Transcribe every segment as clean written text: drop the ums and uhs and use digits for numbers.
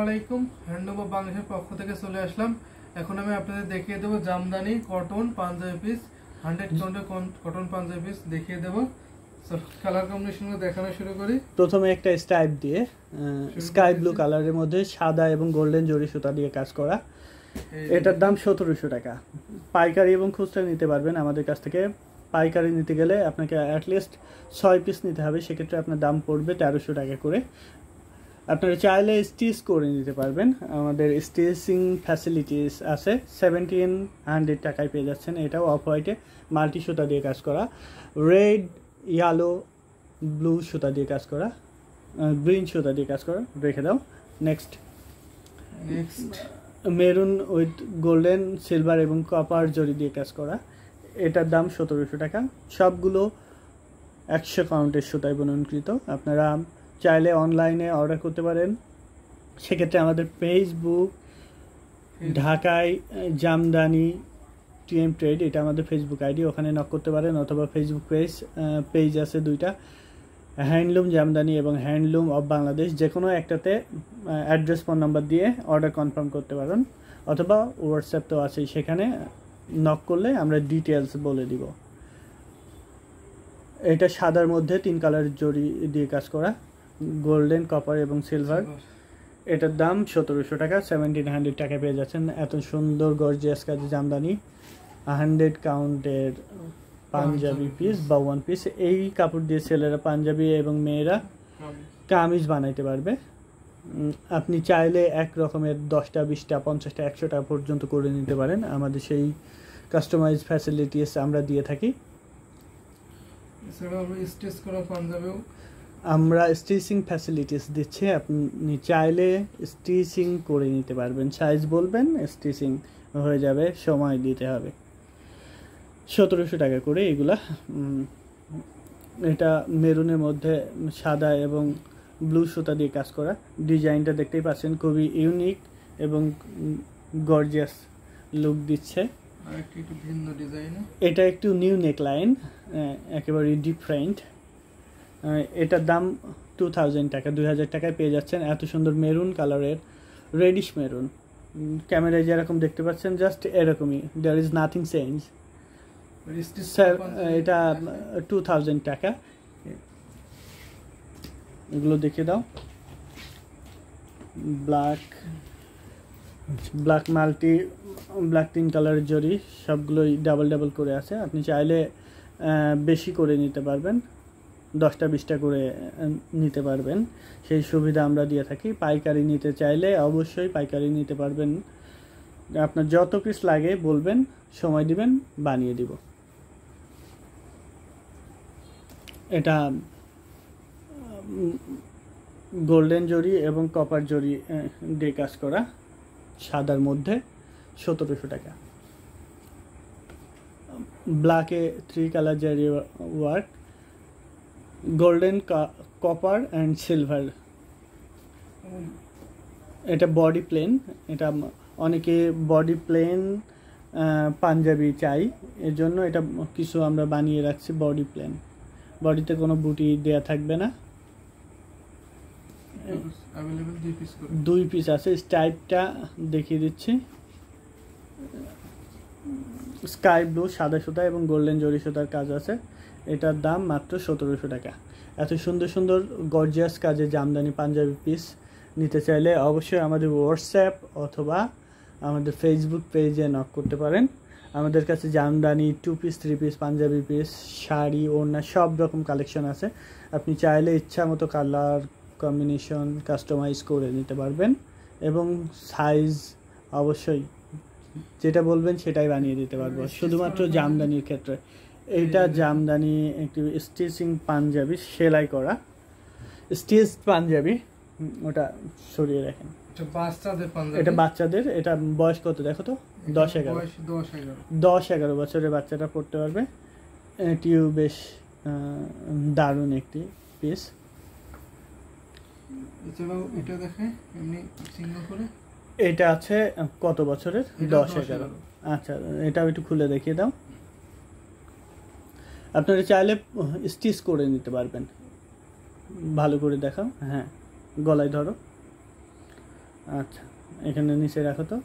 আলাইকুম handloom of বাংলাদেশের পক্ষ থেকে চলে আসলাম। এখন আমি আপনাদের দেখিয়ে দেবো জামদানি কটন পাঞ্জাবি পিস 100 কাউন্টের কটন পাঞ্জাবি পিস দেখিয়ে দেবো। কালার কম্বিনেশনগুলো দেখানো শুরু করি। প্রথমে একটা স্ট্রাইপ দিয়ে স্কাই ব্লু কালারের মধ্যে সাদা এবং গোল্ডেন জরি সুতা দিয়ে কাজ করা। এটার দাম 1700 টাকা। পাইকারি এবং খুচরা নিতে পারবেন আমাদের কাছ থেকে। পাইকারি নিতে গেলে আপনাকে অ্যাটলিস্ট 6 পিস নিতে হবে, সেক্ষেত্রে আপনার দাম পড়বে 1300 টাকা করে। আপনারা চাইলে স্টিচ করে নিতে পারবেন, আমাদের স্টিচিং ফ্যাসিলিটিস আছে। 1700 টাকায় পেয়ে যাচ্ছেন। এটাও অফ হোয়াইটে মাল্টি সুতা দিয়ে কাজ করা, রেড ইয়েলো ব্লু সুতা দিয়ে কাজ করা, গ্রিন সুতা দিয়ে কাজ করা। রেখে দাও। Next maroon with golden silver এবং কপার জরি দিয়ে কাজ করা। এটার দাম 1700 টাকা। সবগুলো 100 কাউন্টের সুতায় বুননকৃত। আপনারা চাইলে অনলাইনে অর্ডার করতে পারেন, সেক্ষেত্রে আমাদের ফেসবুক ঢাকায় জামদানি টিএম ট্রেড, এটা আমাদের ফেসবুক আইডি, ওখানে নক করতে পারেন। অথবা ফেসবুক পেজ আছে দুইটা, হ্যান্ডলুম জামদানি এবং হ্যান্ডলুম অফ বাংলাদেশ। যে কোনো একটাতে অ্যাড্রেস ফোন নাম্বার দিয়ে অর্ডার কনফার্ম করতে পারেন। অথবা হোয়াটসঅ্যাপ তো আছেই, সেখানে নক করলে আমরা ডিটেলস বলে দিব। এটা সাদার মধ্যে 3 কালার জরি দিয়ে কাজ করা, গোল্ডেন কপার এবং সিলভার। এটার দাম 1700 টাকা। 1700 টাকা পেয়ে যাচ্ছেন এত সুন্দর গর্জিয়াস কাজে জামদানি 100 কাউন্টের পাঞ্জাবি পিস বা 1 পিস। এই কাপড় দিয়ে ছেলেরা পাঞ্জাবি এবং মেয়েরা কামিজ বানাইতে পারবে। আপনি চাইলে এক রকমের 10টা 20টা 50টা 100টা পর্যন্ত করে নিতে পারেন। আমাদের সেই কাস্টমাইজ ফ্যাসিলিটিস আমরা দিয়ে থাকি। আমরা স্টিচিং ফ্যাসিলিটিস দিচ্ছি, আপনি চাইলে স্টিচিং করে নিতে পারবেন। সাইজ বলবেন, স্টিচিং হয়ে যাবে, সময় দিতে হবে। 1700 টাকা করে এগুলা। এটা মেরুনের মধ্যে সাদা এবং ব্লু সুতা দিয়ে কাজ করা। ডিজাইনটা দেখতেই পাচ্ছেন, খুবই ইউনিক এবং গর্জিয়াস লুক দিচ্ছে। এটা একটু নিউ নেকলাইন, একেবারে ডিফারেন্ট। এটার দাম 2000 টাকা। 2000 টাকায় পেয়ে যাচ্ছেন এত সুন্দর মেরুন কালারের, রেডিশ মেরুন। ক্যামেরায় যেরকম দেখতে পাচ্ছেন জাস্ট এরকমই, দেয়ার ইজ নাথিং চেঞ্জ। এটা 2000 টাকা। এগুলো দেখে দাও। ব্ল্যাক মাল্টি ব্ল্যাক 3 কালারের জরি, সবগুলোই ডাবল করে আছে। আপনি চাইলে বেশি করে নিতে পারবেন, 10টা 20টা করে নিতে পারবেন, সেই সুবিধা আমরা দিয়ে থাকি। পাইকারি নিতে চাইলে অবশ্যই পাইকারি নিতে পারবেন। আপনার যত পিস লাগে বলবেন, সময় দিবেন, বানিয়ে দিব। এটা গোল্ডেন জরি এবং কপার জরি দিয়ে কাজ করা, সাদার মধ্যে 1700 টাকা। ব্ল্যাকে 3 কালার জারি work, golden copper and silver. এটা বডি প্লেন। এটা অনেকে বডি প্লেন পাঞ্জাবি চাই, এর জন্য এটা কিছু আমরা বানিয়ে রাখছি বডি প্লেন। বডিতে কোনো বুটি দেয়া থাকবে না। 2 পিস আছে। স্টাইপটা দেখিয়ে দিচ্ছি, স্কাই ব্লু সাদা সুতা এবং গোল্ডেন জরি সুতার কাজ আছে। এটার দাম মাত্র 1700 টাকা। এত সুন্দর সুন্দর গর্জিয়াস কাজে জামদানি পাঞ্জাবি পিস নিতে চাইলে অবশ্যই আমাদের হোয়াটসঅ্যাপ অথবা আমাদের ফেসবুক পেজে নক করতে পারেন। আমাদের কাছে jamdani 2 piece 3 piece panjabi piece, sari, ওড়না সব রকম কালেকশন আছে। আপনি চাইলে ইচ্ছা মতো কালার কম্বিনেশন কাস্টমাইজ করে নিতে পারবেন এবং সাইজ অবশ্যই যেটা বলবেন সেটাই বানিয়ে দিতে পারবো, শুধুমাত্র জামদানির ক্ষেত্রে। এইটা জামদানি একটি স্টিচিং পাঞ্জাবি, সেলাই করা স্টিচ পাঞ্জাবি। ওটা সরিয়ে রাখেন, এটা বাচ্চাদের। এটা বয়স কত দেখো তো? 10-11 বছরের বাচ্চাটা পড়তে পারবে। এটিও বেশ দারুণ একটি পিস। এটা আছে কত বছরের? 10-11। আচ্ছা, এটাও একটু খুলে দেখিয়ে দাও। আপনারা চাইলে স্টিচ করে নিতে পারবেন। ভালো করে দেখাও। হ্যাঁ, গলায় ধরো। আচ্ছা, এখানে নিচে রাখো তো।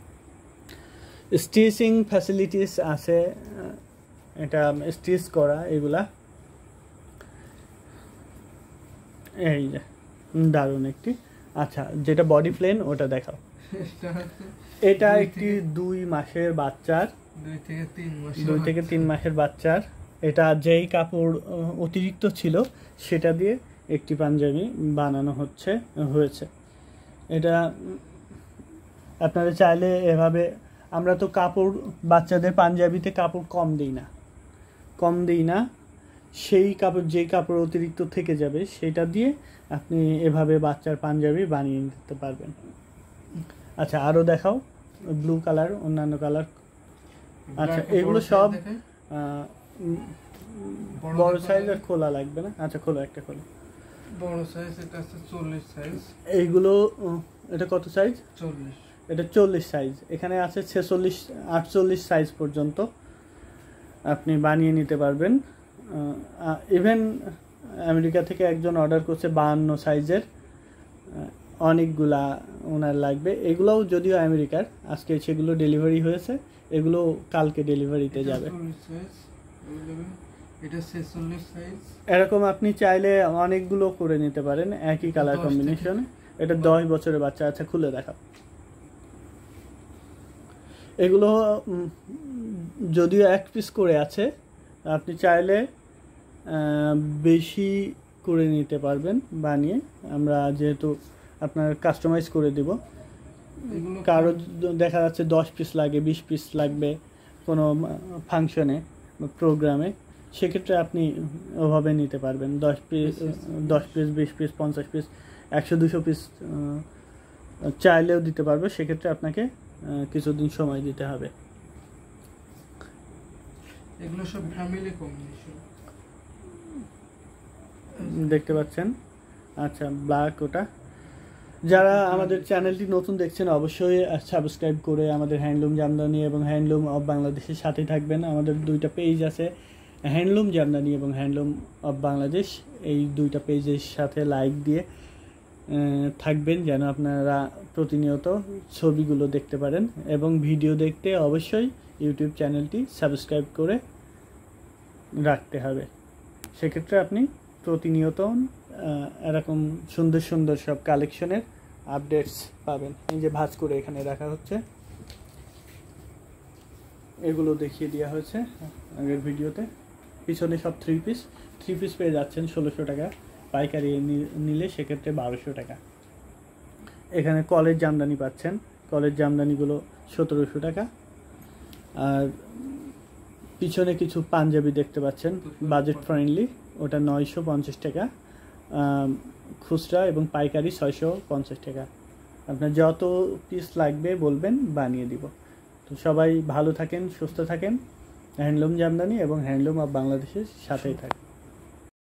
স্টিচিং ফ্যাসিলিটিস আছে, এটা স্টিচ করা এগুলা। এই যে দারুণ একটি। আচ্ছা, যেটা বডি প্লেন ওটা দেখাও। এটা একটি 2 মাসের বাচ্চার, 2 থেকে 3 মাসের বাচ্চার। এটা যেই কাপড় অতিরিক্ত ছিল সেটা দিয়ে একটি পাঞ্জাবি বানানো হয়েছে। এটা আপনারা চাইলে এভাবে, আমরা তো কাপড় বাচ্চাদের পাঞ্জাবিতে কাপড় কম দিই না, সেই কাপড় যেই কাপড় অতিরিক্ত থেকে যাবে সেটা দিয়ে আপনি এভাবে বাচ্চার পাঞ্জাবি বানিয়ে নিতে পারবেন। আচ্ছা, আরও দেখাও ব্লু কালার, অন্যান্য কালার। আচ্ছা, এগুলো সব বড় সাইজের, খোলা লাগবে না। আচ্ছা, খোলো, একটা খোলো। বড় সাইজ এটা আছে 40 সাইজ। এইগুলো এটা কত সাইজ? 40। এটা 40 সাইজ। এখানে আছে 46 48 সাইজ পর্যন্ত আপনি বানিয়ে নিতে পারবেন। ইভেন আমেরিকা থেকে একজন অর্ডার করছে 52 সাইজের, অনেকগুলা ওনার লাগবে। এগুলোও যদিও আমেরিকার, আজকে সেগুলো ডেলিভারি হয়েছে, এগুলো কালকে ডেলিভারিতে যাবে। এটা 46 সাইজ। এরকম আপনি চাইলে অনেকগুলো করে নিতে পারেন একই কালার কম্বিনেশনে। এটা 10 বছরের বাচ্চা। আচ্ছা, খুলে দেখাও। এগুলো যদিও 1 পিস করে আছে, আপনি চাইলে বেশি করে নিতে পারবেন বানিয়ে। আমরা যেহেতু আপনার কাস্টমাইজ করে দিব, কারো দেখা যাচ্ছে 10 পিস লাগে, 20 পিস লাগবে কোনো ফাংশনে বা প্রোগ্রামে, সেক্ষেত্রে আপনি ওভাবে নিতে পারবেন। 10 পিস 20 পিস 50 পিস 100-200 পিস চাইলেও দিতে পারবে। সেক্ষেত্রে আপনাকে কিছুদিন সময় দিতে হবে। এগুলো সব ফ্যামিলি কম্বিনেশন দেখতে পাচ্ছেন। আচ্ছা, ব্ল্যাক ওটা। যারা আমাদের চ্যানেলটি নতুন দেখছেন অবশ্যই সাবস্ক্রাইব করে আমাদের হ্যান্ডলুম জামদানি এবং হ্যান্ডলুম অফ বাংলাদেশের সাথে থাকবেন। আমাদের 2টা পেজ আছে, হ্যান্ডলুম জামদানি এবং হ্যান্ডলুম অফ বাংলাদেশ। এই 2টা পেজের সাথে লাইক দিয়ে থাকবেন যেন আপনারা প্রতিনিয়ত ছবিগুলো দেখতে পারেন। এবং ভিডিও দেখতে অবশ্যই ইউটিউব চ্যানেলটি সাবস্ক্রাইব করে রাখতে হবে। সেক্ষেত্রে আপনি প্রতিনিয়ত এরকম সুন্দর সুন্দর সব কালেকশনের আপডেটস পাবেন। এই যে ভাঁজ করে এখানে রাখা হচ্ছে, এগুলো দেখিয়ে দেওয়া হয়েছে আগের ভিডিওতে। পিছনে সব 3 পিস পেয়ে যাচ্ছেন 1600 টাকা, পাইকারি নিলে সেক্ষেত্রে 1200 টাকা। এখানে কলেজ জামদানি পাচ্ছেন, কলেজ জামদানিগুলো 1700 টাকা। আর পিছনে কিছু পাঞ্জাবি দেখতে পাচ্ছেন বাজেট ফ্রেন্ডলি, ওটা 950 টাকা খুচরা এবং পাইকারি 650 টাকা। আপনার যত পিস লাগবে বলবেন, বানিয়ে দিব। তো সবাই ভালো থাকেন, সুস্থ থাকেন। হ্যান্ডলুম জামদানি এবং হ্যান্ডলুম অফ বাংলাদেশের সাথেই থাকেন।